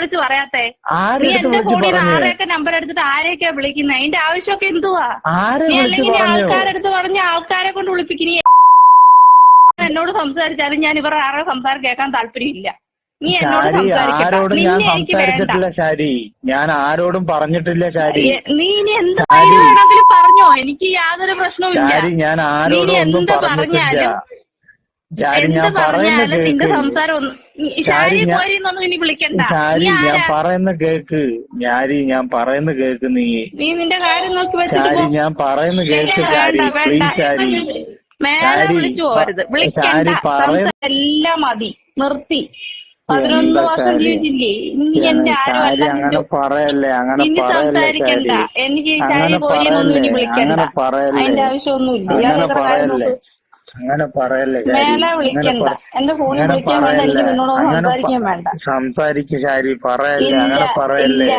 വിളിച്ച് പറയാത്തെ? നീ ആരെടുത്ത് എന്റെ വിളിച്ച് ഫോണിൽ നിന്ന് പറഞ്ഞു? ആരെയൊക്കെ നമ്പർ എടുത്തിട്ട് ആരെയൊക്കെയാ വിളിക്കുന്നത്? അതിന്റെ ആവശ്യമൊക്കെ എന്തുവാ? ആരെ നീ വിളിച്ച് അല്ലെങ്കിൽ നീ പറഞ്ഞു? ആൾക്കാരെടുത്ത് പറഞ്ഞ ആൾക്കാരെ കൊണ്ട് വിളിപ്പിക്കും. നീ എന്നോട് സംസാരിച്ചാലും ഞാൻ ഇവരുടെ ആരുടെ സംസാരം കേൾക്കാൻ താല്പര്യമില്ല. നീ എന്നോട് ശാരി, സംസാരിക്കണ്ട. ആരോടും ഞാൻ നിന്നെ എനിക്ക് വേണ്ട. സംസാരിച്ചിട്ടില്ല ശാരി. ഞാൻ ആരോടും പറഞ്ഞിട്ടില്ല ശാരി. നീ ഇനി എന്ത് ശാരി, വേണമെങ്കിലും പറഞ്ഞോ, എനിക്ക് യാതൊരു പ്രശ്നവും ഇല്ല. ശാരി, ഞാൻ നീ ഇനി ആരോടും ഒന്നും എന്ത് പറഞ്ഞിട്ടില്ല. പറഞ്ഞാലും ശാരി, ഞാൻ പറയുന്ന നിന്റെ കേക്ക്. സംസാരം ഒന്നും ശാരി, ശാരി പോരിന്നൊന്നും ഇനി വിളിക്കണ്ട. ശാരി, നീ ഞാൻ ആരാ? പറയുന്ന കേക്ക്. ശാരി, ഞാൻ പറയുന്ന കേക്ക്. നീ നിന്റെ കാര്യം നോക്കി വെച്ചിട്ട് പോ. ശാരി, ഞാൻ പറയുന്ന കേക്ക് വേണ്ട ശാരി. വേണ്ട, പ്ലീസ് ശാരി. മേലെ ശാരി, വിളിച്ചു പോരുത്. വിളിക്കണ്ട. ശാരി സംസാരം എല്ലാം മതി, നിർത്തി. 11 എന്താ വർഷം ശാരി? ജീവിച്ചില്ലേ? ഇനി എന്റെ ആരും ശാരി, അല്ല. അങ്ങനെ പറയല്ലേ, അങ്ങനെ ഇനി പറയല്ലേ സംസാരിക്കണ്ട. ശാരി. എനിക്ക് ശാരി അങ്ങനെ പോരിന്നൊന്നും ഇനി പറയല്ലേ, വിളിക്കണ്ട. അങ്ങനെ പറയല്ലേ, അതിന്റെ ആവശ്യമൊന്നുമില്ല. ഇയാൾ അങ്ങനെ ഇവരുടെ കാര്യം പറയല്ലേ, നോക്ക്. അങ്ങനെ പറയല്ലേ ശാരി. മേലെ വിളിക്കണ്ട. എന്റെ ഫോണിൽ അങ്ങനെ വിളിക്കാൻ വേണ്ട. എനിക്ക് പറയല്ലേ, നിന്നോടൊന്നും സംസാരിക്കാൻ വേണ്ട. സംസാരിക്ക് ശാരി. പറയല്ലേ, ഇല്ല അങ്ങനെ ഇല്ല, പറയല്ലേ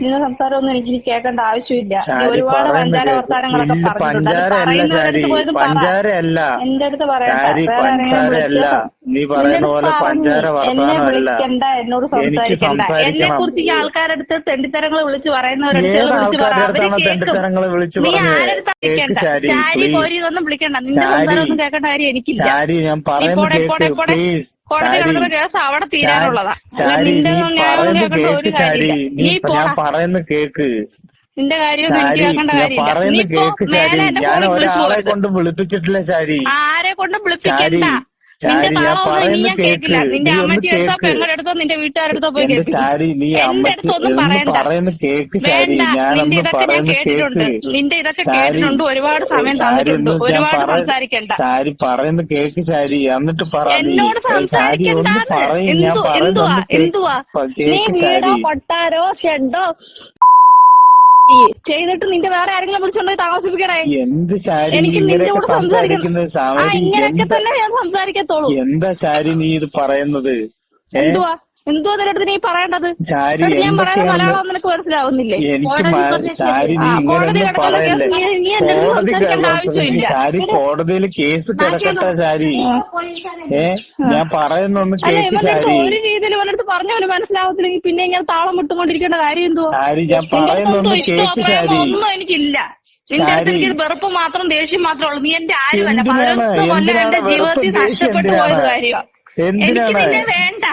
നിന്റെ സംസാരമൊന്നും എനിക്ക് കേൾക്കേണ്ട ആവശ്യമില്ല. നീ ശാരി. ഒരുപാട് പറയുന്ന പഞ്ചാര കേക്ക്. വർത്താനങ്ങളൊക്കെ ഇല്ല, പറഞ്ഞിട്ടുണ്ട്. അത് പഞ്ചാര അല്ല ശാരി, പറയുന്നവരടുത്ത് പോയത് പറ. പഞ്ചാര അല്ല എന്റെ അടുത്ത് പറയണ്ട. ശാരി, വേറെ ആരെങ്കിലും പഞ്ചാര അല്ല. വിളിച്ചോ? നീ നിന്റെ പറയുന്ന അടുത്ത് പോലെ പറഞ്ഞ് പഞ്ചാര എന്നെ വർത്താനം അല്ല. വിളിക്കണ്ട, എന്നോട് എനിക്ക് സംസാരിക്കണ്ട. എന്നെ സംസാരിക്കണം. കുറിച്ച് ഈ ആൾക്കാരടുത്ത് തെണ്ടിത്തരങ്ങൾ വിളിച്ച് പറയുന്നവരടുത്തുകൾ ഏത് വിളിച്ച് പറ. ആൾക്കാരുടെ അവര് അടുത്താണ് കേൾക്കും. തെണ്ടിത്തരങ്ങള് വിളിച്ചു നീ പറഞ്ഞത്? ആരെടുത്താ കേക്ക് വിളിക്കണ്ട. ശാരി, ശാരി പ്ലീസ്. പോരി ഇതൊന്നും വിളിക്കണ്ട. നിന്റെ ശാരി, സംസാരം ഒന്നും കേൾക്കേണ്ട കാര്യം എനിക്കില്ല. ശാരി, ഞാൻ നീ പറയുന്ന പോടെ കേക്ക് പോടെ പോടെ. പ്ലീസ്. കോടതി ശാരി, കിടക്കുന്ന കേസ് അവിടെ തീരാനുള്ളതാ. അല്ല ശാരി, നിന്റെ നീ ന്യായമൊന്നും പറയുന്ന കേൾക്കേണ്ട കേക്ക് ഒരു ശാരി. കാര്യമില്ല. നീ ഞാൻ പോടാ. പറയുന്ന കേക്ക് നിന്റെ കാര്യമൊന്നും എനിക്ക് ശാരി. കേൾക്കേണ്ട ഞാൻ കാര്യമില്ല. നീ പറയുന്ന പോ. കേക്ക് ശാരി. മേലെ എന്റെ ഞാൻ ഫോണിൽ വിളിച്ചു ഒരാളെ പോരുത്. കൊണ്ട് വിളിപ്പിച്ചിട്ടില്ല ശാരി. ആരെ കൊണ്ട് ശാരി, വിളിപ്പിക്കണ്ട. നിന്റെ ശാരി, ഞാൻ താളമൊന്നും ഇനി പറയുന്ന ഞാൻ കേൾക്കില്ല. കേക്ക്. നിന്റെ നീ ഒന്ന് അമ്മച്ചിയുടെ അടുത്തോ കേക്ക്. പെങ്ങളുടെ അടുത്തോ നിന്റെ വീട്ടുകാരടുത്തോ പോയി എന്റെ കേൾപ്പിക്കും. ശാരി, നീ എന്റെ അമ്മച്ചി അടുത്തൊന്നും എന്ന് പറയണ്ട. പറയുന്ന കേക്ക് ശാരി. വേണ്ട. നിന്റെ ഞാനൊന്ന് ഇതൊക്കെ ഞാൻ പറയുന്ന കേട്ടിട്ടുണ്ട്. കേക്ക് നിന്റെ ഇതൊക്കെ ശാരി. കേട്ടിട്ടുണ്ട്. ഒരുപാട് സമയം ശാരി, തന്നിട്ടുണ്ട്. ഒന്ന് ഞാൻ ഒരുപാട് സംസാരിക്കണ്ട. ശാരി പറയുന്ന കേക്ക് ശാരി. എന്നിട്ട് പറ നീ. എന്നോട് ശാരി, ഒന്ന് സംസാരിക്കണ്ടാന്ന്. പറയും. ഞാൻ പറയുന്ന എന്തുവാ ഒന്ന് എന്തുവാ? നീ കേക്ക് വീടോ ശാരി. കൊട്ടാരോ ഷെഡോ ചെയ്തിട്ട് നിന്റെ വേറെ ആരെങ്കിലും വിളിച്ചോണ്ട് താമസിപ്പിക്കണേ. എന്ത് ശാരി നീ എനിക്ക് നിന്റെ ഇങ്ങനെയൊക്കെ കൂടെ സംസാരിക്കണം. സംസാരിക്കുന്നത്? ശാരി, ഇങ്ങനെയൊക്കെ തന്നെ ഞാൻ സംസാരിക്കത്തുള്ളൂ. എന്താ ശാരി നീ ഇത് പറയുന്നത്? എന്തുവാ എന്തുവാ നിന്റെ അടുത്ത് നീ പറയേണ്ടത്? ശാരി, എന്നിട്ട് ഞാൻ പറയുന്ന എന്തൊക്കെയാണെന്ന് മലയാളം നിനക്ക് മനസ്സിലാവുന്നില്ലേ? എനിക്ക് ശാരി, നീ കോടതി ഇങ്ങനെയൊന്നും കിടക്കുന്ന പറയല്ലേ. കേസ് നീ എന്റെ അടുത്ത് കോടതി സംസാരിക്കേണ്ട ആവശ്യമില്ല. ശാരി, കോടതിയിൽ കേസ് കിടക്കട്ടെ ശാരി. ഞാൻ പറയുന്നൊന്ന് അല്ല, കേക്ക് ഇവന്റെ അടുത്ത് ശാരി. ഒരു രീതിയിൽ ഇവന്റെ അടുത്ത് പറഞ്ഞവന് മനസ്സിലാവത്തില്ലെങ്കിൽ പിന്നെ ഇങ്ങനെ താളം വിട്ടുകൊണ്ടിരിക്കേണ്ട കാര്യം എന്തുവാ? ശാരി, ഞാൻ നിന്റെ അടുത്ത് എന്തോ പറയുന്നൊന്ന് ഇഷ്ടമോ കേക്ക് പ്രേമോ ശാരി. ഒന്നും എനിക്കില്ല. നിന്റെ അടുത്ത് ശാരി, എനിക്ക് വെറുപ്പ് മാത്രം ദേഷ്യം മാത്രമേ ഉള്ളൂ. നീ എന്റെ ആരുമല്ല. എന്തിനാണ് 11 കൊല്ലം എന്തിനാണ് എന്റെ വെറുപ്പ് ജീവിതത്തിൽ ദേഷ്യം? നഷ്ടപ്പെട്ടു എന്തിനാണ് പോയത് കാര്യമാണ്. എനിക്ക് എന്തിനാണ് നിന്നെ വേണ്ട.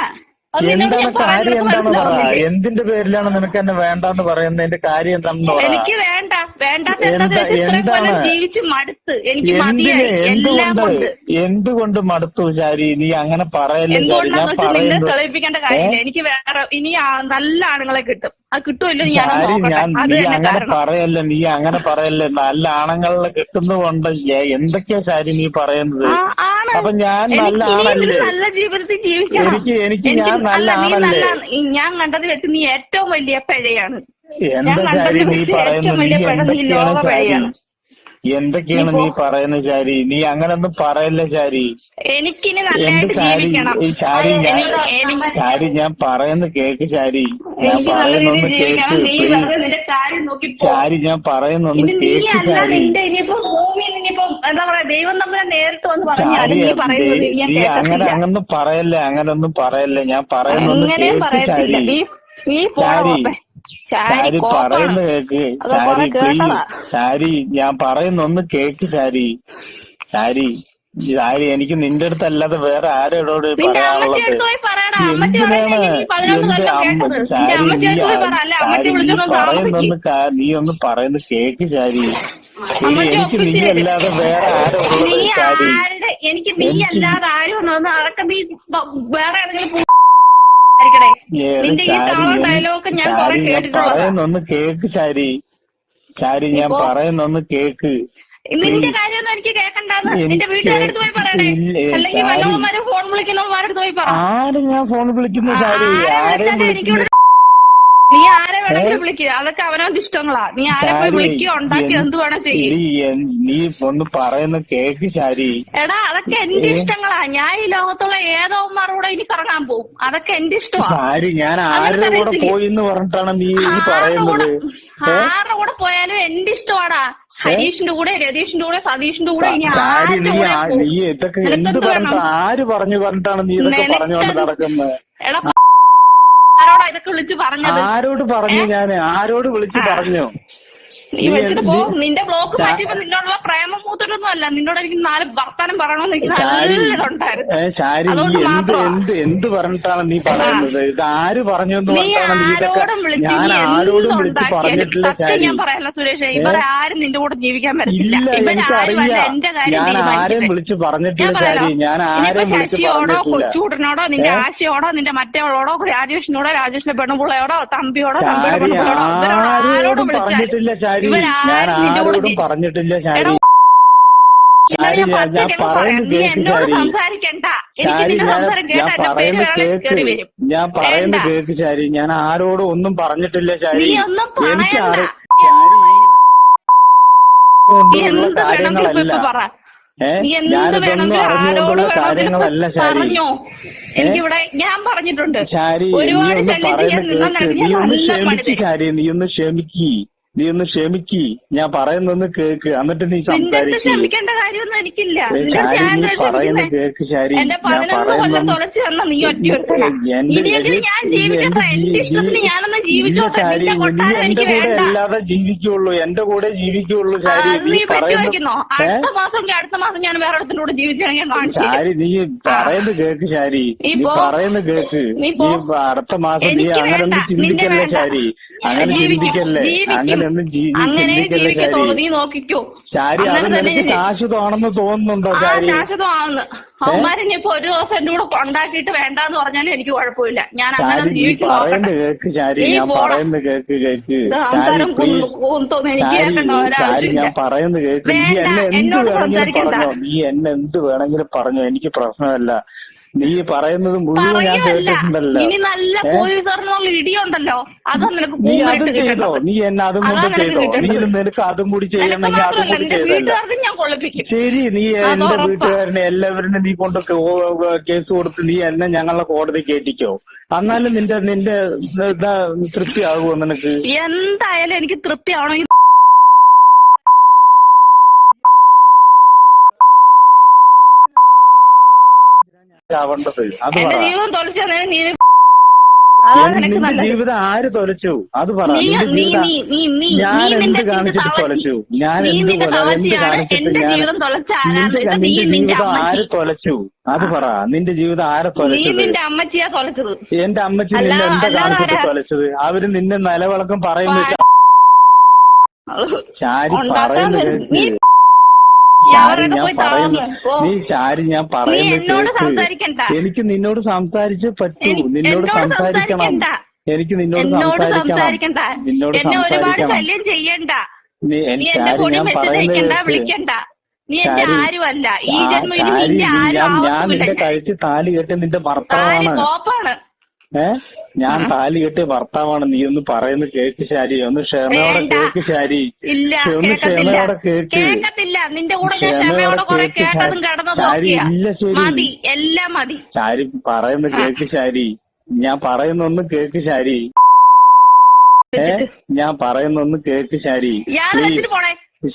അത് നിന്നോട് എന്താണ് ഞാൻ പറയുന്നത് കാര്യം? നിനക്ക് എന്താണ് പറ. മനസ്സിലാവുന്നില്ലേ? എന്തിന്റെ പേരിലാണ് നിനക്ക് എന്നെ വേണ്ടാന്ന് പറയുന്നതിന്റെ കാര്യം എന്താണെന്ന് പറ. എനിക്ക് വേണ്ട. വേണ്ടാത്ത എന്താന്ന് വെച്ചാൽ ഇത്രയും കൊല്ലം എന്താണ്? ജീവിച്ച് മടുത്ത്. എനിക്ക് എന്തിന്? മതിയായി എല്ലാം എന്തുകൊണ്ട്? കൊണ്ട്. എന്തുകൊണ്ട് മടുത്തു ശാരി? നീ അങ്ങനെ പറയല്ലേ ശാരി. ഞാൻ എന്തുകൊണ്ടാന്ന് വെച്ചാൽ നിന്നെ പറയുന്നത് തെളിയിപ്പിക്കേണ്ട കാര്യമില്ല. എനിക്ക് വേറെ ഇനി നല്ല ആണുങ്ങളെ കിട്ടും. അത് കിട്ടുമല്ലോ ഞാനൊന്ന് ശാരി, നോക്കട്ടെ. അത് നീ തന്നെ അങ്ങനെ കാരണം. പറയല്ലേ, നീ അങ്ങനെ പറയല്ലേ. നല്ല ആണുങ്ങളെ കിട്ടുന്നതുകൊണ്ട് എന്തൊക്കെയാ ശാരി നീ പറയുന്നത്? ആണ്. അപ്പൊ ഞാൻ നല്ല എനിക്ക് ഇനിയും ഒരു ആണല്ലേ? നല്ല ജീവിതത്തിൽ ജീവിക്കണം. എനിക്ക് ഞാൻ നല്ല അല്ല, നീ ആണല്ലേ? ഞാൻ കണ്ടത് വെച്ച് നീ ഏറ്റവും വലിയ പിഴയാണ്. ഞാൻ എന്താ ശാരി കണ്ടതിൽ നീ വെച്ച് ഏറ്റവും പറയുന്നത്? നീ വലിയ പിഴ നീ എന്തൊക്കെയാണ് ലോക ശാരി? പിഴയാണ്. നീ എന്തൊക്കെയാണ് പോ. നീ പറയുന്നത് ശാരി? നീ അങ്ങനൊന്നും പറയല്ലേ ശാരി. എനിക്കിനി എന്ത് നല്ലതായിട്ട് ശാരി? ജീവിക്കണം. ശാരി, എനിക്ക് ശാരി, ഞാൻ പറയുന്ന കേക്ക് ശാരി. ഞാൻ നല്ല രീതിയിൽ പറയുന്നൊന്ന് കേക്ക് ജീവിക്കണം. നീ വെറുതെ പ്ലീസ്. നിന്റെ കാര്യം നോക്കിപ്പോ. ശാരി, ഞാൻ പറയുന്നൊന്ന് ഇനി നീ കേക്ക് അല്ല ശാരി. നിന്റെ ഇനിയിപ്പോ ഭൂമിയിൽ ഇനിയിപ്പോ എന്താ പറയാ, ദൈവം തമ്മിൽ നേരിട്ട് വന്ന് ശാരി, പറഞ്ഞാലും നീ പറയുന്നത് ഞാൻ നീ കേൾക്കത്തില്ല. അങ്ങനൊന്നും പറയല്ലേ, അങ്ങനൊന്നും പറയല്ലേ. ഞാൻ പറയുന്നൊന്ന് അങ്ങനെയും കേക്ക് പറയത്തില്ല. ശാരി. നീ പോണ ശാരി, പോപ്പേ. ശാരി ശാരി, കോപ്പാണ്. പറയുന്ന കേക്ക് അത് ശാരി കൊറേ കേട്ടതാ. പ്ലീസ്. ശാരി, ഞാൻ പറയുന്നൊന്ന് കേക്ക് ശാരി. ശാരി, ശാരി, എനിക്ക് നിന്റെ അടുത്തല്ലാതെ വേറെ ആരോട് നിന്റെ അമ്മച്ചി പറയാനുള്ളത്? അടുത്ത് പോയി പറയടാ. അമ്മച്ചി എന്തിനാണ്? പറയുന്നല്ലേ നീ 11 എന്ത് കൊല്ലം കേട്ടത്. നിന്റെ ശാരി, അമ്മച്ചി അടുത്ത് പോയി പറ. അല്ലെ അമ്മച്ചി ശാരി, നീ വിളിച്ചോണ്ട് താമസിക്കും. പറയുന്നൊന്ന് നീ ഒന്ന് പറയുന്ന കേക്ക് ശാരി. അമ്മച്ചി എനിക്ക് നീ ഒപ്പിച്ച് തരും. അല്ലാതെ വേറെ നീ ആരോടുള്ളത് ശാരി? എനിക്ക് നീ എനിക്ക് അല്ലാതെ ആരും ഒന്ന് അതൊക്കെ നീ വേറെ ഏതെങ്കിലും ആയിരിക്കണേ. നിന്റെ ഈ ശാരി, താളം ഡയലോഗ് ഞാൻ കൊറേ ശാരി, ഞാൻ കേട്ടിട്ടുള്ളതാ. പറയുന്നൊന്ന് കേക്ക് ശാരി. ശാരി, നീ ഞാൻ പോ. പറയുന്നൊന്ന് കേക്ക് നിന്റെ പ്ലീസ്. കാര്യമൊന്നും എനിക്ക് കേൾക്കണ്ടാന്ന്. നിന്റെ എനിക്ക് വീട്ടുകാരുടെ അടുത്ത് പോയി പറയണേ. ഇല്ലേ അല്ലെങ്കിൽ ശാരി. വല്ലവന്മാരും ഫോൺ വിളിക്കുന്നവന്മാരുടെ പോയി പറ. ആര് ഞാൻ ഫോൺ വിളിക്കുന്നു ശാരി? ആരെ ആരെയും വിളിച്ചാലും വിളിക്കുന്നു? എനിക്കിവിടെ നീ ആരെ ഏ വേണമെങ്കിലും വിളിക്കുക. അതൊക്കെ അവനവന്റെ ഇഷ്ടങ്ങളാ. നീ ആരെ പോയി ശാരി, വിളിക്കുകയോ ഉണ്ടാക്കിയോ എന്ത് വേണം ചെയ്യ്. ഇടി നീ ഒന്ന് പറയുന്ന കേക്ക് ശാരി. എടാ, അതൊക്കെ എന്റെ ഏ ഇഷ്ടങ്ങളാ. ഞാൻ ഈ ലോകത്തുള്ള ഏതോന്മാരുടെ കൂടെ ഇനി കറങ്ങാൻ പോകും. അതൊക്കെ എന്റെ ഇഷ്ടമാ. ശാരി, ഞാൻ അത് ആരുടെ കൂടെ നിനക്കറിയത്തില്ലേ? പോയി എന്ന് പറഞ്ഞിട്ടാണ് നീ ആരുടെ കൂടെ പറയുന്നത്? ഏ ആരുടെ കൂടെ പോയാലും എന്റെ ഇഷ്ടമാടാ. ഏ ഹരീഷിന്റെ കൂടെ, രതീഷിന്റെ കൂടെ, സതീഷിന്റെ കൂടെ, ഇനി ശാരി, ആരുടെ കൂടെയും നീ പോകും. ഇതൊക്കെ എന്ത് നിനക്കെന്ത് വേണം? പറഞ്ഞിട്ടാ? ആര് പറഞ്ഞിട്ടാണ് നീ ഇതൊക്കെ പറഞ്ഞുകൊണ്ട് നിനക്കെന്ത് നടക്കുന്നത്? എടാ ആരോടാ ഇതൊക്കെ വിളിച്ച് പറഞ്ഞത്? ആരോട് പറഞ്ഞു? ഞാൻ ആരോട് വിളിച്ച് പറഞ്ഞു? നീ വെച്ചിട്ട് പോ. നിന്റെ ബ്ലോക്ക് മാറ്റിയപ്പോ നിന്നോടുള്ള പ്രേമം മൂത്തിട്ടൊന്നും അല്ല, നിന്നോട് എനിക്ക് 4 വർത്താനം പറയണമെന്ന് എനിക്ക് നല്ല ഇതുണ്ടായിരുന്നു. ശാരി, നീ എന്ത് പറഞ്ഞിട്ടാണ് നീ പറയുന്നത്? ഇത് ആര് പറഞ്ഞു എന്ന് പറഞ്ഞിട്ടാണ് നീ ഇതൊക്കെ? ഞാൻ ആരോടും വിളിച്ച് പറഞ്ഞിട്ടില്ല ശാരി. ഞാൻ പറയാനുള്ള സുരേഷ്, ഇവരെ ആരും നിന്റെ കൂടെ ജീവിക്കാൻ പറ്റില്ല. ഇല്ല, എനിക്കറിയാം. ഞാൻ ആരെയും വിളിച്ച് പറഞ്ഞിട്ടില്ല ശാരി. ഞാൻ ആരെയും വിളിച്ച് ശശിയോടോ പറഞ്ഞിട്ടില്ല. കൊച്ചൂടനോടോ നിന്റെ ആശയോടോ നിന്റെ മറ്റേവളോടോ രാജേഷിനോടോ രാജേഷിന്റെ പെണ്ണുപിള്ളയോടോ തമ്പിയോടോ തമ്പിയുടെ പെണ്ണുപിള്ളയോടോ ആരോടും പറഞ്ഞിട്ടില്ല ശാരി. ഞാൻ ആരോടും പറഞ്ഞിട്ടില്ല ശാരി. ശാരി, ഞാൻ പറയുന്നത് കേക്ക് ശാരി. ശാരി, ഞാൻ പറയുന്നത് കേക്ക്. ഞാൻ പറയുന്നത് കേക്ക് ശാരി. ഞാൻ ആരോടും ഒന്നും പറഞ്ഞിട്ടില്ല ശാരി. എനിക്ക് ശാരി കാര്യങ്ങളല്ല. ഞാനിതൊന്നും അറിഞ്ഞുകൊണ്ടുള്ള കാര്യങ്ങളല്ല ശാരി. എനിക്കിവിടെ ഞാൻ പറഞ്ഞിട്ടുണ്ട് ശാരി, നീ ഒന്ന് പറയുന്നത് കേക്ക്. നീ ഒന്ന് ക്ഷമിക്ക് ശാരി. നീ ഒന്ന് ക്ഷമിക്ക്. ഞാൻ പറയുന്നൊന്ന് കേക്ക്, എന്നിട്ട് നീ സംസാരിക്ക്. ക്ഷമിക്കേണ്ട കാര്യമൊന്നും എനിക്കില്ല. ശാരി, നീ പറയുന്നത് കേക്ക് ശാരി. ഞാൻ പറയുന്നത് ശാരി, നീ എന്റെ കൂടെ അല്ലാതെ ജീവിക്കുള്ളൂ, എന്റെ കൂടെ ജീവിക്കുള്ളൂ ശാരി. നീ പറയുന്നു അടുത്ത മാസം ഞാൻ വേറെ കൂടെ ജീവിച്ചാണെങ്കിൽ ശാരി, നീ പറയുന്നത് കേക്ക് ശാരി. നീ പറയുന്നത് കേക്ക്. നീ അടുത്ത മാസം നീ അങ്ങനൊന്നും ചിന്തിക്കല്ലേ ശാരി. അങ്ങനെ ചിന്തിക്കല്ലേ. അങ്ങനെയൊന്നും ചിന്തിക്കല്ലേ ശാരി. നീ നോക്കിക്കോ ശാരി, അത് നിനക്ക് ശാശ്വതമാണെന്ന് തോന്നുന്നുണ്ടോ ശാരി? ശാശ്വതമാണെന്ന് അവന്മാരിനിപ്പോ ഒരു ദിവസം എന്റെ കൂടെ ഉണ്ടാക്കിയിട്ട് വേണ്ടാന്ന് പറഞ്ഞാലും എനിക്ക് കുഴപ്പമില്ല. ഞാൻ അങ്ങനെ ജീവിച്ചു പറയുന്നത് കേക്ക് ശാരി. ഞാൻ പറയുന്നത് കേക്ക് ശാരി, പ്ലീസ് ശാരി. ഞാൻ പറയുന്നത് കേക്ക്. നീ എന്നെ എന്ത് വേണമെങ്കിലും പറഞ്ഞോ. നീ എന്നെ എന്ത് വേണമെങ്കിലും പറഞ്ഞോ. എനിക്ക് പ്രശ്നമല്ല. നീ പറയുന്നത് മുഴുവൻ ഞാൻ കേട്ടിട്ടുണ്ടല്ലോ. ഇനി നല്ല പോലീസുകാരനുള്ള ഇടിയുണ്ടല്ലോ, അതാ നിനക്ക്. നീ അതും ചെയ്തോ? നീ എന്നെ അതും കൊണ്ട് ചെയ്തോ? നിനക്ക് അതും കൂടി ചെയ്യണമെങ്കിൽ അതും കൂടി ചെയ്തല്ലോ. ശരി, നീ എന്റെ വീട്ടുകാരനെ എല്ലാവരും നീ കൊണ്ട് കേസ് കൊടുത്ത് നീ എന്നെ ഞങ്ങളെ കോടതി കയറ്റിക്കോ. എന്നാലും നിന്റെ തൃപ്തിയാകുമോ നിനക്ക്? എന്തായാലും എനിക്ക് തൃപ്തിയാവണമെങ്കിൽ ആവേണ്ടത് അത് പറ. ജീവിതം തൊളിച്ചു നിന്റെ ജീവിതം ആര് തൊലച്ചു? അത് പറ. നിന്റെ ജീവിതം ഞാൻ എന്ത് കാണിച്ചിട്ട് തൊലച്ചു? ഞാൻ എന്ത് കാണിച്ചിട്ട് നിന്റെ ജീവിതം ആര് തൊലച്ചു? അത് പറ. നിന്റെ ജീവിതം ആരെ തൊലച്ചത്? നിന്റെ അമ്മച്ചിയാ തൊലച്ചത്. എന്റെ അമ്മച്ചി നിന്നെ എന്താ കാണിച്ചിട്ട് തൊലച്ചത്? അവര് നിന്നെ നിലവിളക്കം പറയുമ്പോ ശാരി പറയുന്നത് കേക്ക്. ശാരി, ഞാൻ പറയുന്നത് കേക്ക്. എനിക്ക് നിന്നോട് സംസാരിച്ചേ പറ്റൂ. നിന്നോട് സംസാരിക്കണം. എനിക്ക് നിന്നോട് സംസാരിക്കണം. നിന്നോട് സംസാരിക്കണം. ശാരി, ഞാൻ പറയുന്നത് കേക്ക്. ശാരി, ഞാൻ നിന്റെ കഴുത്തിൽ താലി കെട്ടി നിന്റെ ഭർത്താവാണ്. ഞാൻ താലി കെട്ടിയ ഭർത്താവാണ്. നീ ഒന്ന് പറയുന്നത് കേക്ക് ശാരി. ഒന്ന് ക്ഷമയോടെ കേക്ക് ശാരി. ഒന്ന് ക്ഷമയോടെ കേക്ക്. ക്ഷമയോടെ കേക്ക് ശാരി. ഇല്ല ശരി ശാരി, പറയുന്നത് കേക്ക് ശാരി. ഞാൻ പറയുന്നൊന്ന് കേക്ക് ശാരി. ഞാൻ പറയുന്നൊന്ന് കേക്ക് ശാരി.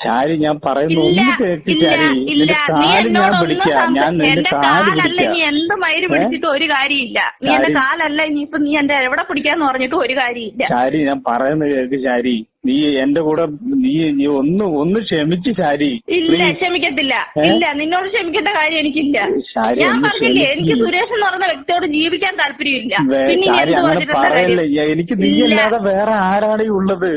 ശാരി, ഞാൻ പറയുന്ന ഒന്ന് കേക്ക് ശാരി. നിന്റെ കാല് ഞാൻ പിടിക്കാം. ഞാൻ നിന്റെ കാല് പിടിക്കാം. നീ എന്ത് മയില് പിടിച്ചിട്ട് ഒരു കാര്യമില്ല. നീ എന്റെ കാലല്ല, ഇനിയിപ്പൊ നീ എന്റെ എവിടെ പിടിക്കാന്ന് പറഞ്ഞിട്ട് ഒരു കാര്യമില്ല ശാരി. ഞാൻ പറയുന്ന കേക്ക് ശാരി. നീ എന്റെ കൂടെ നീ ഒന്ന് ക്ഷമിക്ക് ശാരി. ഇല്ല, ക്ഷമിക്കത്തില്ല. ഇല്ല, നിന്നോട് ക്ഷമിക്കേണ്ട കാര്യം എനിക്കില്ല. ഞാൻ പറഞ്ഞില്ലേ, എനിക്ക് സുരേഷ് എന്ന് പറയുന്ന വ്യക്തിയോട് ജീവിക്കാൻ താല്പര്യമില്ല. ശാരി, അങ്ങനെ പറയല്ലേ. എനിക്ക് നീ അല്ലാതെ വേറെ ആരാണ് ഉള്ളത്?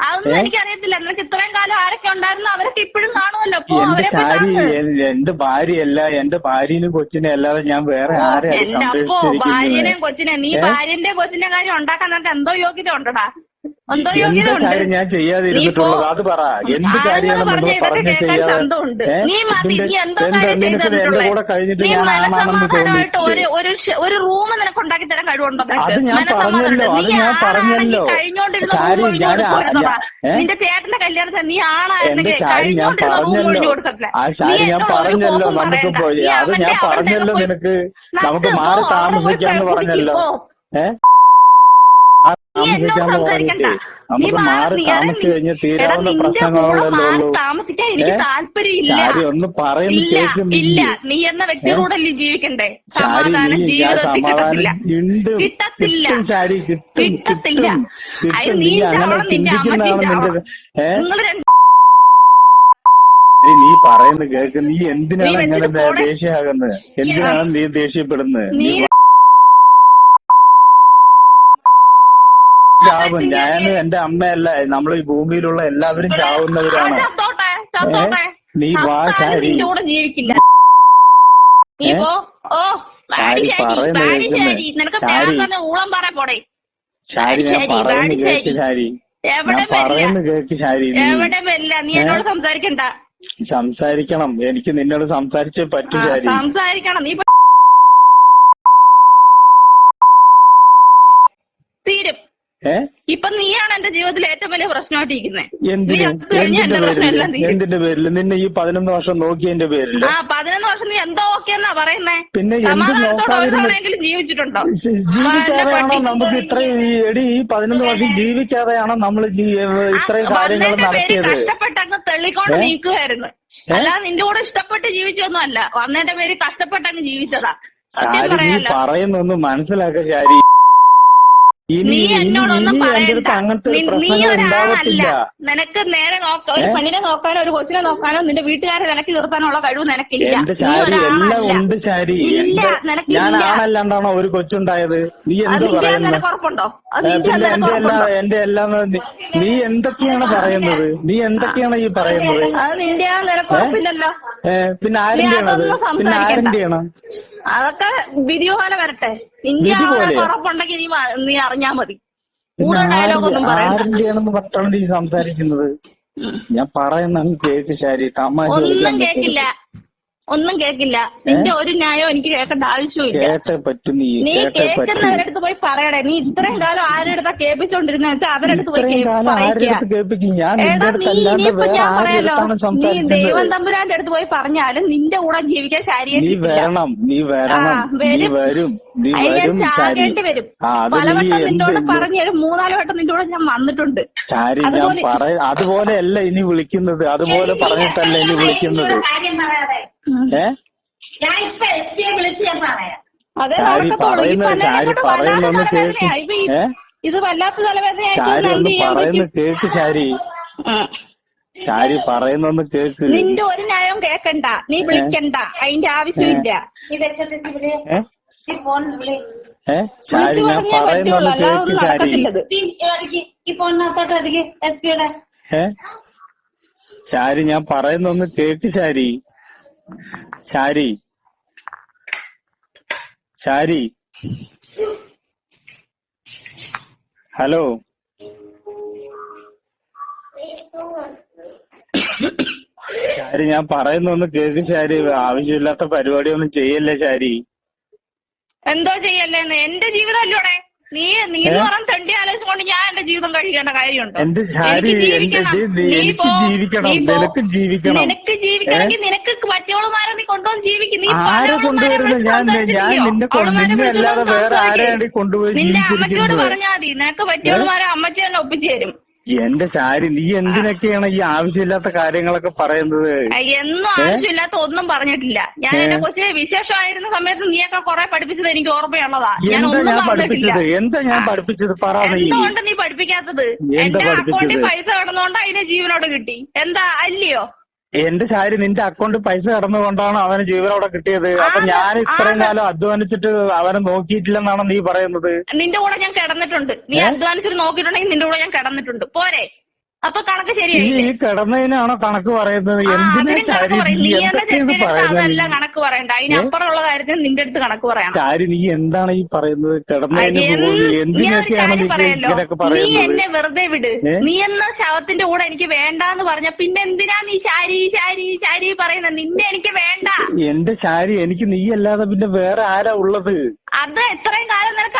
അതൊന്നും എനിക്കറിയത്തില്ല. നിനക്ക് ഇത്രയും കാലം ആരൊക്കെ ഉണ്ടായിരുന്നു അവരൊക്കെ ഇപ്പോഴും കാണുമല്ലോ. എന്റെ ശാരി, എന്റെ ഭാര്യയല്ല, എന്റെ ഭാര്യനും കൊച്ചിനെ അല്ലാതെ ഞാൻ വേറെ ആരെയാണ് സംരക്ഷിച്ചിരിക്കുന്നത്? ഭാര്യനെയും കൊച്ചിനെ നീ ഭാര്യന്റെ കൊച്ചിന്റെ കാര്യം ഉണ്ടാക്കാൻ നിനക്ക് എന്തോ യോഗ്യത ഉണ്ടടാ? എന്തോ യോഗ്യത ഉണ്ട്? ഞാൻ ചെയ്യാതിരുന്നിട്ടുള്ളത് അത് പറ. എന്ത് കാര്യമാണ് നമ്മൾ പറഞ്ഞ് ചെയ്യാതെ? നിനക്ക് എന്റെ കൂടെ കഴിഞ്ഞിട്ട് ഞാൻ ആണാണെന്ന് തോന്നി. ഒരു റൂം നിനക്ക് ഉണ്ടാക്കി തരാൻ കഴിവുണ്ടോ? അത് ഞാൻ പറഞ്ഞല്ലോ. ശാരി, നിന്റെ ചേട്ടന്റെ കല്യാണത്തിന് നീ ആണായിരുന്നെങ്കിൽ ശാരി, ഞാൻ പറഞ്ഞല്ലോ. ശാരി, ഞാൻ പറഞ്ഞല്ലോ. നമുക്ക് അത് ഞാൻ പറഞ്ഞല്ലോ നിനക്ക്. നമുക്ക് മാറി താമസിക്കാന്ന് പറഞ്ഞല്ലോ. താമസിക്കാന്ന് പറഞ്ഞിട്ട് നമുക്ക് മാറി താമസിച്ചു കഴിഞ്ഞാൽ തീരാവുന്ന പ്രശ്നങ്ങളുള്ളല്ലോ ഉള്ളൂ. താമസിക്കാൻ എനിക്ക് താല്പര്യമില്ല. ശാരി ഒന്ന് പറയുന്നു കേൾക്കുന്നില്ല. നീ എന്ന വ്യക്തിയോടെ ജീവിക്കണ്ടേ? ശാരി നീ സമാധാനം കിട്ടത്തില്ല. ശാരി കിട്ടത്തില്ല. നീ അങ്ങനെ ചിന്തിക്കുന്നതാണ് നിന്റെ നീ പറയുന്നത് കേൾക്ക്. നീ എന്തിനാണ് ഇങ്ങനെ ദേഷ്യമാകുന്നത്? എന്തിനാണ് നീ ദേഷ്യപ്പെടുന്നത്? ചാവും. ഞാനും എന്റെ അമ്മയല്ല, നമ്മൾ ഈ ഭൂമിയിലുള്ള എല്ലാവരും ചാവുന്നവരാണ്. നീ വാ ശാരി. ശാരി പറയുന്നത് കേൾക്കുന്നത്. ശാരി ഞാൻ പറയുന്നത് കേൾക്ക്. ശാരി ഞാൻ പറയുന്നത് കേൾക്ക്. ശാരി സംസാരിക്കണം. എനിക്ക് നിന്നോട് സംസാരിച്ചേ പറ്റൂ. ശാരി സംസാരിക്കണം. നീ തീരും. ഇപ്പൊ നീയാണ് എന്റെ ജീവിതത്തിൽ ഏറ്റവും വലിയ പ്രശ്നമായിട്ടിരിക്കുന്നത്. എന്തിന്റെ പേരില്? നിന്നെ ഈ 11 വർഷം നോക്കിയതിന്റെ പേരില്? 11 വർഷം നീ എന്തോ ഓക്കെന്നാ പറയുന്നേ? പിന്നെ സമാധാനത്തോടെങ്കിലും ജീവിച്ചിട്ടുണ്ടോ? ജീവിക്കാതെയാണോ നമുക്ക് ഇത്രയും ഈ 11 വർഷം ജീവിക്കാതെയാണോ നമ്മൾ ഇത്രയും കാര്യങ്ങൾ നടത്തിയത്? കഷ്ടപ്പെട്ടങ്ങ് തെള്ളിക്കൊണ്ട് നീക്കുമായിരുന്നു. അല്ലാതെ നിന്റെ കൂടെ ഇഷ്ടപ്പെട്ട് ജീവിച്ചൊന്നും അല്ല. വന്നതിന്റെ പേര് കഷ്ടപ്പെട്ടങ്ങ് ജീവിച്ചതാ. സത്യം പറയാലോ. പറയുന്നൊന്ന് മനസ്സിലാക്ക ശാരി. നീ എന്നോടൊന്നും പറയണ്ട. നീ ഉണ്ടാവത്തില്ല. നിനക്ക് നേരെ ഒരു പെണ്ണിനെ നോക്കാനോ ഒരു കൊച്ചിനെ നോക്കാനോ നിന്റെ വീട്ടുകാരെ വിലക്ക് നിർത്താനുള്ള കഴിവ് നിനക്കില്ല. ഉണ്ട് ശാരി. ഞാൻ ആണല്ലാണ്ടാണോ ഒരു കൊച്ചുണ്ടായത്? നീ എന്ത് പറയുന്നത്? നിനക്കുറപ്പുണ്ടോ? എന്റെ എല്ലാം നീ എന്തൊക്കെയാണ് പറയുന്നത്? നീ എന്തൊക്കെയാണ് ഈ പറയുന്നത്? അത് നിന്റെ നിനക്കുറപ്പില്ലല്ലോ. പിന്നെ ആരുടെയാണ്? പിന്നെ ആരുടെയാണ്? അതൊക്കെ വിധി പോലെ വരട്ടെ. നിന്റെ ഉറപ്പുണ്ടെങ്കിൽ നീ അറിഞ്ഞാ മതി. കൂടുതൽ ഡയലോഗൊന്നും പറയണ്ട. ആരുടെയാണെന്ന് പറഞ്ഞാണ് നീ സംസാരിക്കുന്നത്? ഞാൻ പറയുന്ന കേക്ക് ശാരി. തമാശ ഒന്നും കേക്കില്ല. നിന്റെ ഒരു ന്യായം എനിക്ക് കേൾക്കേണ്ട ആവശ്യമില്ല. കേട്ടേ പറ്റൂ. നീ കേൾക്കുന്നവരടുത്ത് പോയി പറയണേ. നീ ഇത്രയും കാലം ആരുടെ കേൾപ്പിച്ചോണ്ടിരുന്ന വെച്ചാൽ അവരടുത്ത് പോയി നീ ദൈവം തമ്പുരാന്റെ അടുത്ത് പോയി പറഞ്ഞാലും നിന്റെ കൂടെ ജീവിക്കാൻ ശാരിയെ ചാകേണ്ടി വരും. പലവട്ടം നിന്നോട് പറഞ്ഞ് ഒരു 3-4 വട്ടം നിന്റെ കൂടെ ഞാൻ വന്നിട്ടുണ്ട്. അതുപോലെയല്ല ഇനി വിളിക്കുന്നത്. അതുപോലെ പറഞ്ഞിട്ടല്ല ഇനി വിളിക്കുന്നത്. ഇത് വല്ലാത്ത തലവേദന കേക്ക് ശാരി. ശാരി പറയുന്നൊന്ന് കേക്ക്. നിന്റെ ഒരു ന്യായം കേക്കണ്ട. നീ വിളിക്കണ്ട. അതിന്റെ ആവശ്യമില്ല. ശാരി ഞാൻ പറയുന്നൊന്ന് കേക്ക് ശാരി. ശാരി ഞാൻ പറയുന്നൊന്ന് കേക്ക് ശാരി. ശാരി ശാരി ഹലോ. ശാരി ഞാൻ പറയുന്നൊന്ന് കേക്ക് ശാരി. ആവശ്യമില്ലാത്ത പരിപാടിയൊന്നും ചെയ്യല്ലേ ശാരി. എന്തോ ചെയ്യല്ലേന്ന്? എന്റെ ജീവിതം അല്ലോടെ. നീ എന്ന് പറഞ്ഞ തെണ്ടി ആലോചിച്ചുകൊണ്ട് ഞാൻ എന്റെ ജീവിതം കഴിക്കേണ്ട കാര്യമുണ്ടോ? നിനക്ക് ജീവിക്കണമെങ്കിൽ നിനക്ക് മറ്റവളുമാരെ നീ കൊണ്ടുവന്ന് ജീവിക്കും. നീ ആരെ കൊണ്ടുവരുന്നത്? ഞാൻ നിന്നെ അല്ലാതെ വേറെ ആരെയാണ് കൊണ്ടുപോയി നിന്റെ അമ്മച്ചിയോട് പറഞ്ഞാൽ മതി. നിനക്ക് പറ്റിയവളുമാരെ അമ്മച്ചി തന്നെ ഒപ്പിച്ചു തരും. എന്റെ ശാരി നീ എന്തിനൊക്കെയാണ് ഈ ആവശ്യമില്ലാത്ത കാര്യങ്ങളൊക്കെ പറയുന്നത്? എന്നും ആവശ്യമില്ലാത്ത ഒന്നും പറഞ്ഞിട്ടില്ല. ഞാൻ എന്റെ കൊച്ചിനെ വിശേഷമായിരുന്ന സമയത്ത് നീയൊക്കെ കുറെ പഠിപ്പിച്ചത് എനിക്ക് ഓർമ്മയുള്ളതാ. എന്താ ഞാൻ പഠിപ്പിച്ചത്? എന്തുകൊണ്ട് നീ പഠിപ്പിക്കാത്തത്? എന്റെ അക്കൗണ്ടിൽ പൈസ കിടന്നുകൊണ്ട് അതിന് ജീവനോട് കിട്ടി. എന്താ അല്ലയോ? എന്റെ ശാരി നിന്റെ അക്കൗണ്ടിൽ പൈസ കടന്നുകൊണ്ടാണ് അവന് ജീവനോടെ കിട്ടിയത്. അപ്പൊ ഞാൻ ഇത്രയും കാലം അധ്വാനിച്ചിട്ട് അവനെ നോക്കിയിട്ടില്ലെന്നാണ് നീ പറയുന്നത്? നിന്റെ കൂടെ ഞാൻ കിടന്നിട്ടുണ്ട്. നീ അധ്വാനിച്ചിട്ട് നോക്കിയിട്ടുണ്ടെങ്കിൽ നിന്റെ കൂടെ ഞാൻ കിടന്നിട്ടുണ്ട്. പോരെ? അപ്പൊ കണക്ക് ശരിയായി. ഈ കിടന്നതിനാണോ കണക്ക് പറയുന്നത്? അതല്ല കണക്ക് പറയണ്ട. അതിനപ്പുറമുള്ള കാര്യത്തിന് നിന്റെ അടുത്ത് കണക്ക് പറയാം. ശാരി നീ എന്താണ് ഈ പറയുന്നത്? കിടന്നതിന് എന്തിനൊക്കെയാണ് നീ എന്നെ വെറുതെ വിട്. നീ എന്ന ശവത്തിന്റെ കൂടെ എനിക്ക് വേണ്ടാന്ന് പറഞ്ഞ പിന്നെ എന്തിനാ നീ ശാരി പറയുന്നത്? നിന്നെ എനിക്ക് വേണ്ട. എന്റെ ശാരി എനിക്ക് നീ അല്ലാതെ പിന്നെ വേറെ ആരാ ഉള്ളത്? അത് എത്രയും കാലം നിനക്ക്